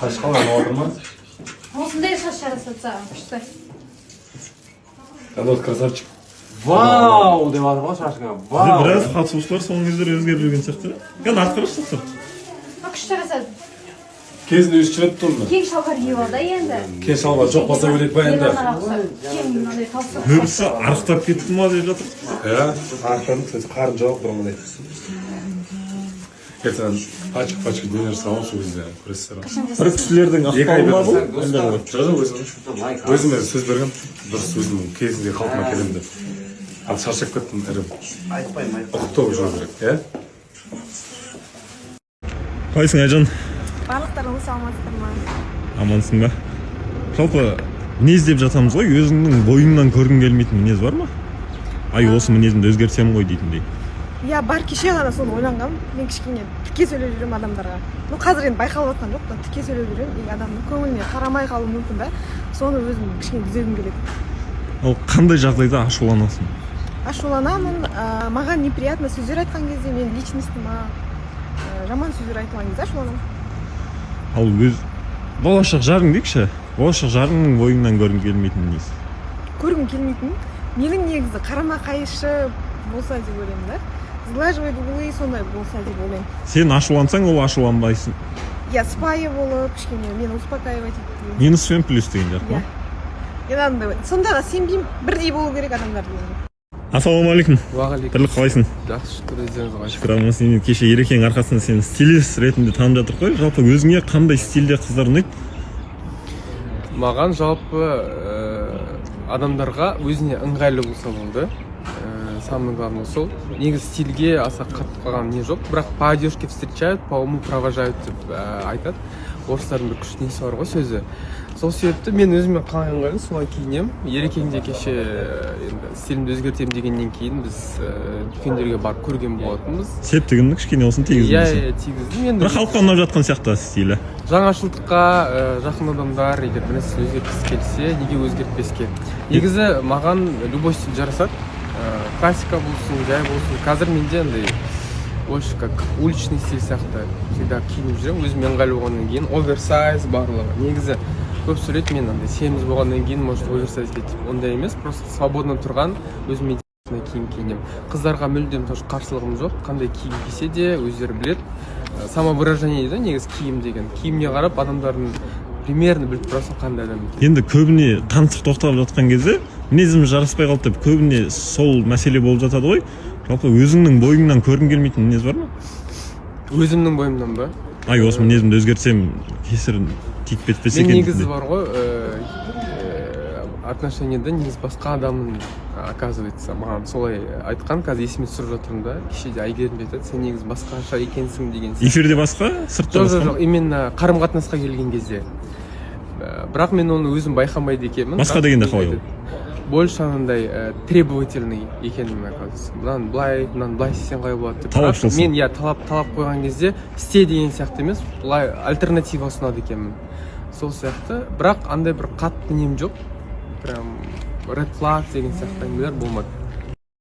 Қашқалан отырма? Осындай шаш жарасатса күшті. Вот красавчик. Вау деп жатыр ғой шашыңа. Вау. Біраз қатысушылар соңғы кездері өзгеріп жүрген сияқты. Қан атқарып шықты. Күшті жарасады. Кезінде өзі жүріп тұрмын. Кең шалбар киіп алды енді. Кең шалбар жоқ болса өлек па енді. Кең мынандай талсыз. Көбісі арықтап кетті ма деп жатыр. Иә, арықтадым, қарын жоқ бұрынғыдай. Ертең пачка дөнер салам сол кезде көресіздер. Бір кісілердің ықпалы ма бұл? Өзіме сөз берген, дұрыс өзім кезінде қалпыма келемін деп. Ал шаршап кеттім ірім. Ұқыптау жүру керек, иә? Қайсың Айжан? Барлықтарыңыз саламатсыздар ма? Амансың ба? Жалпы мінез деп жатамыз ғой, өзіңнің бойыңнан көргің келмейтін мінез бар ма? Ай, осы мінезімді өзгертсем ғой дейтіндей. Иә, бар кеше ғана соны ойланғам. Мен кішкене тіке сөйлеп жүрем адамдарға. Ну, қазір енді байқалып жатқан жоқ та, тіке сөйлеп жүрем. И адамның көңіліне қарамай қалуы мүмкін да. Соны өзім кішкене түзегім келеді. Ал қандай жағдайда ашуланасың? Ашуланамын, маған неприятно сөздер айтқан кезде, мен личностыма жаман сөздер айтқан кезде ашуланамын. Ал өз болашақ жарың дейікші. Болашақ жарыңның бойыңнан көргің келмейтін мінез. Көргім келмейтін. Менің негізі қарама қайшы болса деп ойлаймын да. Сглаживать углы сондай болса деп ойлаймын. Сен ашулансаң, ол ашуланбайсың. Я спайы болып, кішкене мені успокаивать етіп. Минус пен плюс деген жақ па? Андай сондаға сенбеймін, бірдей болу керек адамдар деген. Ассалаумағалейкум. Уағалейкум. Тірлік қалайсың? Жақсы, шүкір, өздеріңіз қалайсыз? Шүкір аман, сен кеше Ерекең арқасында сені стилист ретінде танып жатыр ғой. Жалпы өзіңе қандай стильде қыздар ұнайды? Маған жалпы адамдарға өзіне ыңғайлы болса болды. Самое главное сол. Негізі стильге аса қатып қалған не жоқ, бірақ по одежке встречают, по уму провожают деп айтады. Орыстардың бір күшті несі бар ғой сөзі. Сол себепті мен өзіме қалай ыңғайлы солай киінемін. Ерекеңде кеше стилімді өзгертемін дегеннен кейін біз дүкендерге барып көрген болатынбыз. Септігімді кішкене осыны тигіздің. Иә, тигіздім. Бірақ халыққа ұнап жатқан сияқты стилі. Жаңашылдыққа жақын адамдар егер бір нәрсені өзгерткісі келсе, неге өзгертпеске? Негізі маған любой стиль жарасады. Классика болсын, жай болсын. Қазір менде андай больше как уличный стиль сияқты всегда киініп жүремін. Өзіме ыңғайлы болғаннан кейін оверсайз барлығы. Негізі көп сурет мен андай семіз болғаннан кейін может оверсайз кетіп ондай емес, просто свободно тұрған өзіме киім киінемін. Қыздарға мүлдем тоже қарсылығым жоқ. Қандай киім кисе де өздері біледі. Самовыражение дейді негізі киім деген. Киіміне қарап адамдардың примерно біліп тұрасың қандай адам. Енді көбіне танысып тоқталып жатқан кезде мінезім жараспай қалды деп көбіне сол мәселе болып жатады ғой. Жалпы өзіңнің бойыңнан көргің келмейтін мінез бар ма? Өзімнің бойымнан ба? Ай, осы мінезімді өзгертсем кесірін тиіп кетпесе екен. Мен негізі бар ғой, отношениеде негізі басқа адамның оказывается маған солай айтқан, қазір есіме түсіріп жатырмын да. Кешеде Айгерім айтады, сен негізі басқаша екенсің деген. Эфирде басқа, сыртта басқа? Жоқ, именно қарым-қатынасқа келген кезде. Бірақ мен оны өзім байқамайды екенмін. Басқа дегенде қалай ол? Больше анандай требовательный екенмін оказывается. Мынаны былай істесең қалай болады деп. Талапшылсың. Мен талап қойған кезде істе деген сияқты емес, былай альтернатива ұсынады екенмін. Сол сияқты, бірақ андай бір қатты нем жоқ. Прям red flag деген сияқты әңгімелер болмады.